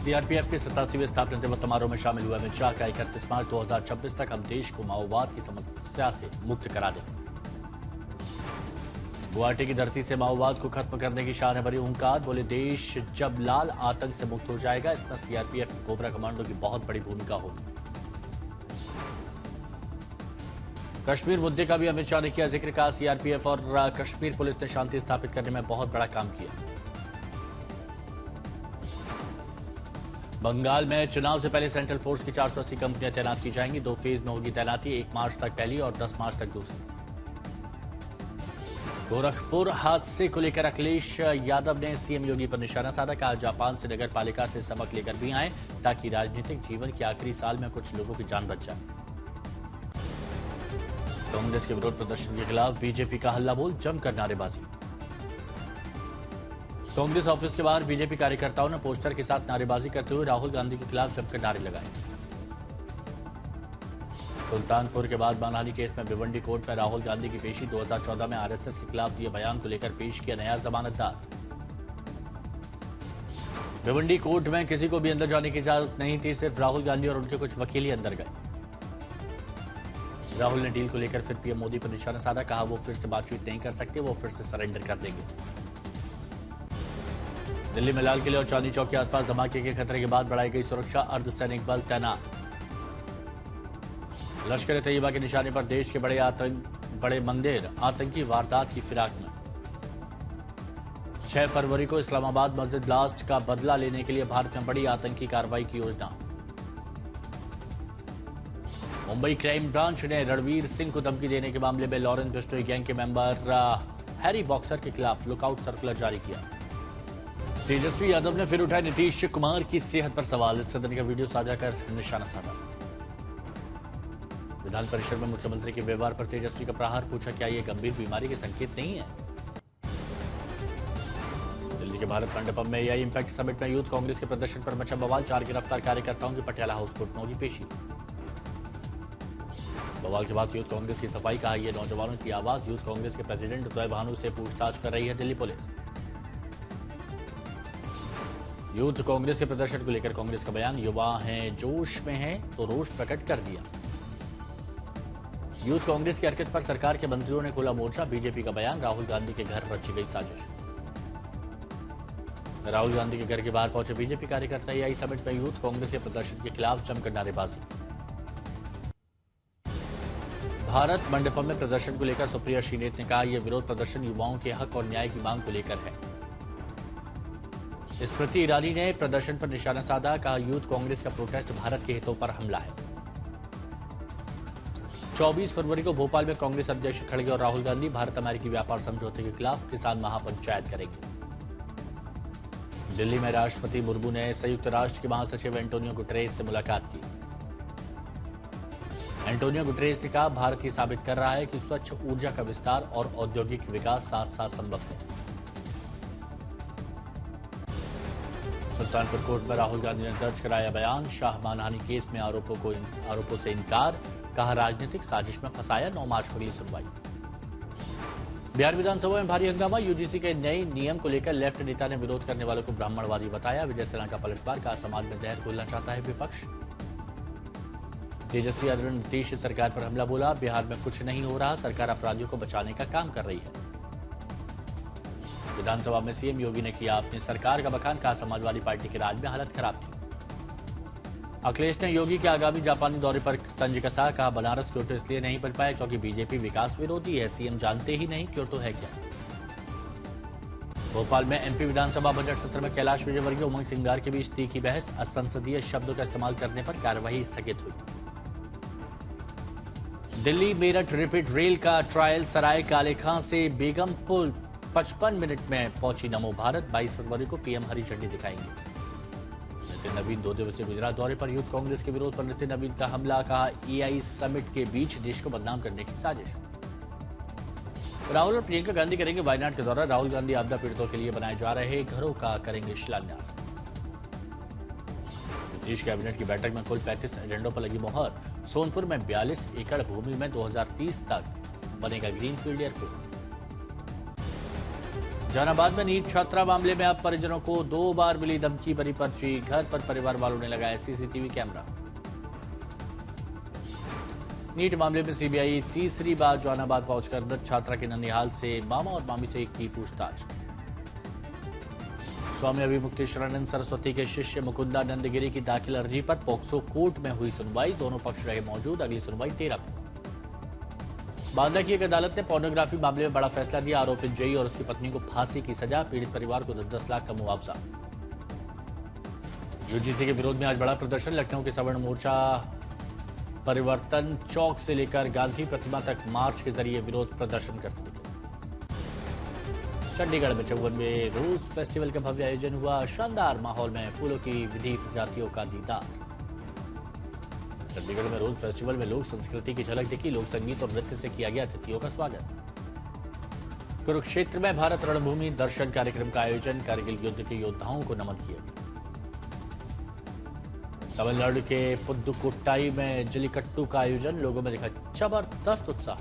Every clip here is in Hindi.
सीआरपीएफ के 87वें स्थापना दिवस समारोह में शामिल हुआ अमित शाह का 31 मार्च 2026 तक हम देश को माओवाद की समस्या से मुक्त करा दें। गुवाहाटी की धरती से माओवाद को खत्म करने की शान है भरी हुंकार, बोले देश जब लाल आतंक से मुक्त हो जाएगा इसमें सीआरपीएफ की कोबरा कमांडो की बहुत बड़ी भूमिका होगी। कश्मीर मुद्दे का भी अमित शाह ने किया जिक्र, कहा सीआरपीएफ और कश्मीर पुलिस ने शांति स्थापित करने में बहुत बड़ा काम किया। बंगाल में चुनाव से पहले सेंट्रल फोर्स की 480 कंपनियां तैनात की जाएंगी। 2 फेज में होगी तैनाती, 1 मार्च तक पहली और 10 मार्च तक दूसरी। गोरखपुर हादसे को लेकर अखिलेश यादव ने सीएम योगी पर निशाना साधा, कहा जापान से नगर पालिका से सबक लेकर भी आए ताकि राजनीतिक जीवन के आखिरी साल में कुछ लोगों की जान बच जाए। कांग्रेस के विरोध प्रदर्शन के खिलाफ बीजेपी का हल्ला बोल, जमकर नारेबाजी। कांग्रेस ऑफिस के बाहर बीजेपी कार्यकर्ताओं ने पोस्टर के साथ नारेबाजी करते हुए राहुल गांधी के खिलाफ जमकर नारे लगाए। सुल्तानपुर के बाद मानहानि केस में भिवंडी कोर्ट में राहुल गांधी की पेशी, 2014 में आरएसएस के खिलाफ दिए बयान को लेकर पेश किया नया जमानतदार। भिवंडी कोर्ट में किसी को भी अंदर जाने की इजाजत नहीं थी, सिर्फ राहुल गांधी और उनके कुछ वकील ही अंदर गए। राहुल ने डील को लेकर फिर पीएम मोदी पर निशाना साधा, कहा वो फिर से बातचीत नहीं कर सकते, वो फिर से सरेंडर कर देंगे। दिल्ली में लाल किले और चांदनी चौक के आसपास धमाके के खतरे के बाद बढ़ाई गई सुरक्षा, अर्धसैनिक बल तैनात। लश्कर ए तैयबा के निशाने पर देश के बड़े मंदिर आतंकी वारदात की फिराक में। 6 फरवरी को इस्लामाबाद मस्जिद ब्लास्ट का बदला लेने के लिए भारत में बड़ी आतंकी कार्रवाई की योजना। मुंबई क्राइम ब्रांच ने रणवीर सिंह को धमकी देने के मामले में लॉरेंस बिश्नोई गैंग के मेंबर हैरी बॉक्सर के खिलाफ लुकआउट सर्कुलर जारी किया। तेजस्वी यादव ने फिर उठाए नीतीश कुमार की सेहत पर सवाल, सदन का वीडियो साझा कर निशाना साधा। विधान परिषद में मुख्यमंत्री के व्यवहार पर तेजस्वी का प्रहार, पूछा क्या यह गंभीर बीमारी के संकेत नहीं है। दिल्ली के भारत मंडपम में एआई इंपैक्ट समिट में यूथ कांग्रेस के प्रदर्शन पर मचा बवाल, 4 गिरफ्तार कार्यकर्ताओं की पटियाला हाउस कोर्ट में होगी पेशी। बवाल के बाद यूथ कांग्रेस की सफाई, कहा यह नौजवानों की आवाज। यूथ कांग्रेस के प्रेसिडेंट उदय भानु से पूछताछ कर रही है दिल्ली पुलिस। यूथ कांग्रेस के प्रदर्शन को लेकर कांग्रेस का बयान, युवा हैं जोश में हैं तो रोष प्रकट कर दिया। यूथ कांग्रेस की हरकत पर सरकार के मंत्रियों ने खोला मोर्चा, बीजेपी का बयान, राहुल गांधी के घर रची गई साजिश। राहुल गांधी के घर के बाहर पहुंचे बीजेपी कार्यकर्ता, एआई समिट में यूथ कांग्रेस के प्रदर्शन के खिलाफ जमकर नारेबाजी। भारत मंडपम में प्रदर्शन को लेकर सुप्रिया श्रीनेत ने कहा यह विरोध प्रदर्शन युवाओं के हक और न्याय की मांग को लेकर है। स्मृति ईरानी ने प्रदर्शन पर निशाना साधा, कहा यूथ कांग्रेस का प्रोटेस्ट भारत के हितों पर हमला है। 24 फरवरी को भोपाल में कांग्रेस अध्यक्ष खड़गे और राहुल गांधी भारत अमेरिकी व्यापार समझौते के खिलाफ किसान महापंचायत करेंगे। दिल्ली में राष्ट्रपति मुर्मू ने संयुक्त राष्ट्र के महासचिव एंटोनियो गुटेरेस से मुलाकात की। एंटोनियो गुटेरेस ने कहा भारत ये साबित कर रहा है कि स्वच्छ ऊर्जा का विस्तार और औद्योगिक विकास साथ साथ संभव है। सुल्तानपुर कोर्ट में राहुल गांधी ने दर्ज कराया बयान, शाह मानहानि केस में आरोपों से इनकार, कहा राजनीतिक साजिश में फंसाया। 9 मार्च को अगली सुनवाई। बिहार विधानसभा में भारी हंगामा, यूजीसी के नए नियम को लेकर लेफ्ट नेता ने विरोध करने वालों को ब्राह्मणवादी बताया। विजय सेना का पलटवार, कहा समाज में जहर घोलना चाहता है विपक्ष। तेजस्वी यादव ने नीतीश सरकार पर हमला बोला, बिहार में कुछ नहीं हो रहा, सरकार अपराधियों को बचाने का काम कर रही है। विधानसभा में सीएम योगी ने किया अपनी सरकार का बखान, कहा समाजवादी पार्टी के राज में हालत खराब थी। अखिलेश ने योगी के आगामी जापानी दौरे पर तंज कसा, कहा बनारस क्योटो इसलिए नहीं बन पाया क्योंकि बीजेपी विकास विरोधी है, सीएम जानते ही नहीं क्योटो है क्या। भोपाल में एमपी विधानसभा बजट सत्र में कैलाश विजयवर्गीय उमंग सिंगार के बीच तीखी बहस, असंसदीय शब्दों का इस्तेमाल करने पर कार्यवाही स्थगित हुई। दिल्ली मेरठ रिपीट रेल का ट्रायल, सराय काले खां से बेगमपुर 55 मिनट में पहुंची नमो भारत। 22 फरवरी को पीएम हरी झंडी दिखाएंगे। नितिन नवीन 2 दिवसीय गुजरात दौरे पर, यूथ कांग्रेस के विरोध पर नितिन नवीन का हमला, कहा एआई समिट के बीच देश को बदनाम करने की साजिश। राहुल और प्रियंका गांधी करेंगे वायनाड के दौरा, राहुल गांधी आपदा पीड़ितों के लिए बनाए जा रहे घरों का करेंगे शिलान्यास। नीतीश कैबिनेट की बैठक में कुल 35 एजेंडों पर लगी मोहर। सोनपुर में 42 एकड़ भूमि में 2030 तक बनेगा ग्रीनफील्ड एयरपोर्ट। जहानाबाद में नीट छात्रा मामले में अब परिजनों को 2 बार मिली धमकी भरी पर्ची। घर पर परिवार वालों ने लगाया सीसीटीवी कैमरा। नीट मामले में सीबीआई तीसरी बार जहानाबाद पहुंचकर मृत छात्रा के ननिहाल से मामा और मामी से की पूछताछ। स्वामी अभिमुक्तेश्वरानंद सरस्वती के शिष्य मुकुंदानंद गिरी की दाखिल अर्जी पर पोक्सो कोर्ट में हुई सुनवाई। दोनों पक्ष रहे मौजूद। अगली सुनवाई 13 को। बांदा की एक अदालत ने पोर्नोग्राफी मामले में बड़ा फैसला दिया। आरोपित जई और उसकी पत्नी को फांसी की सजा। पीड़ित परिवार को 10-10 लाख का मुआवजा। यूजीसी के विरोध में आज बड़ा प्रदर्शन। लखनऊ के सवर्ण मोर्चा परिवर्तन चौक से लेकर गांधी प्रतिमा तक मार्च के जरिए विरोध प्रदर्शन करते दिखे। चंडीगढ़ में 54वें रोज फेस्टिवल का भव्य आयोजन हुआ। शानदार माहौल में फूलों की विधि प्रजातियों का दीदार। चंडीगढ़ में रोज फेस्टिवल में लोक संस्कृति की झलक दिखी। लोक संगीत और नृत्य से किया गया अतिथियों का स्वागत। कुरुक्षेत्र में भारत रणभूमि दर्शन कार्यक्रम का आयोजन। कारगिल युद्ध के योद्धाओं को नमन किया। तमिलनाडु के पुदुकोट्टाई में जल्लीकट्टू का आयोजन। लोगों में दिखा जबरदस्त उत्साह।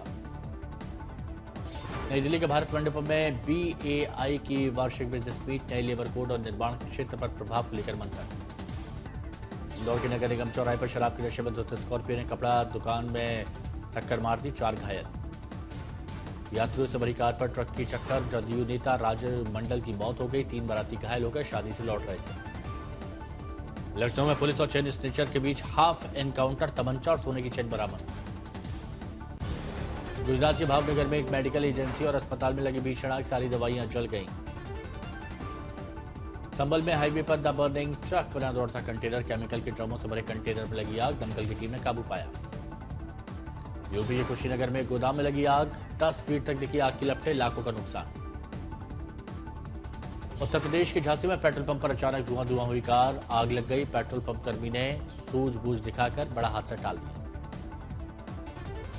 नई दिल्ली के भारत मंडपम में BAI की वार्षिक बिजनेस मीट। नए लेबर कोड और निर्माण क्षेत्र पर प्रभाव को लेकर मंथन। इंदौर के नगर निगम चौराहे पर शराब के नशे में धुत स्कॉर्पियो ने कपड़ा दुकान में टक्कर मार दी। 4 घायल। यात्रियों से भरी कार पर ट्रक की टक्कर। जदयू नेता राज मंडल की मौत हो गई। 3 बाराती घायल होकर शादी से लौट रहे थे। लखनऊ में पुलिस और चेन स्नेचर के बीच हाफ एनकाउंटर। तमंचा और सोने की चेन बरामद। गुजरात के भावनगर में एक मेडिकल एजेंसी और अस्पताल में लगी भीषण आग। सारी दवाइयां जल गईं। संभल में हाईवे पर द बर्निंग ट्रक बना दौड़ता कंटेनर। केमिकल के ड्रमों से भरे कंटेनर में लगी आग। दमकल की टीम ने काबू पाया। यूपी के कुशीनगर में गोदाम में लगी आग। 10 फीट तक दिखी आग की लपटें। लाखों का नुकसान। उत्तर प्रदेश के झांसी में पेट्रोल पंप पर अचानक धुआं हुई कार। आग लग गई। पेट्रोल पंप कर्मी ने सूझबूझ दिखाकर बड़ा हादसा टाल दिया।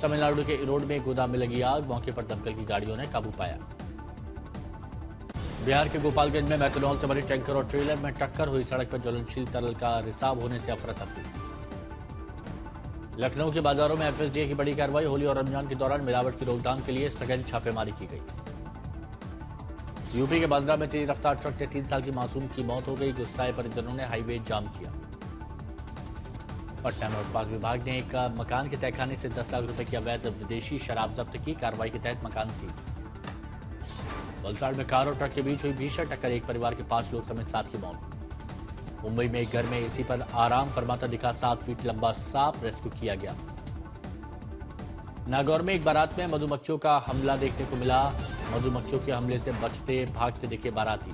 तमिलनाडु के इरोड में गोदाम में लगी आग। मौके पर दमकल की गाड़ियों ने काबू पाया। बिहार के गोपालगंज में मेथनॉल से भरे टैंकर और ट्रेलर में टक्कर हुई। सड़क पर ज्वलनशील तरल का रिसाव होने से अफरा तफरी। लखनऊ के बाजारों में FSDA की बड़ी कार्रवाई। होली और रमजान के दौरान मिलावट की रोकथाम के लिए सघन छापेमारी की गई। यूपी के बांद्रा में तेज रफ्तार ट्रक से 3 साल की मासूम की मौत हो गई। गुस्साए परिजनों ने हाईवे जाम किया। पटना में उत्पाद विभाग ने एक मकान के तहखाने से 10 लाख रुपए की अवैध विदेशी शराब जब्त की। कार्रवाई के तहत मकान सील। वलसाड़ में कार और ट्रक के बीच हुई भीषण टक्कर। एक परिवार के 5 लोग समेत 7 की मौत। मुंबई में एक घर में एसी पर आराम फरमाता दिखा 7 फीट लंबा सांप। रेस्क्यू किया गया। नागौर में एक बारात में मधुमक्खियों का हमला देखने को मिला। मधुमक्खियों के हमले से बचते भागते दिखे बाराती।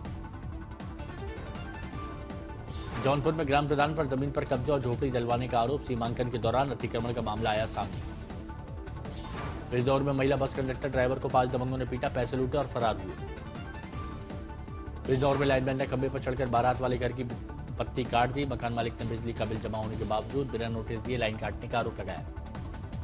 जौनपुर में ग्राम प्रधान पर जमीन पर कब्जा और झोपड़ी दिलवाने का आरोप। सीमांकन के दौरान अतिक्रमण का मामला आया सामने। बिजनौर में महिला बस कंडक्टर ड्राइवर को 5 दबंगों ने पीटा। पैसे लूटे और फरार हुए। बिजनौर में लाइनमैन ने खंबे पर चढ़कर बारात वाले घर की पत्ती काट दी। मकान मालिक ने बिजली का बिल जमा होने के बावजूद बिना नोटिस दिए लाइन काटने का आरोप लगाया।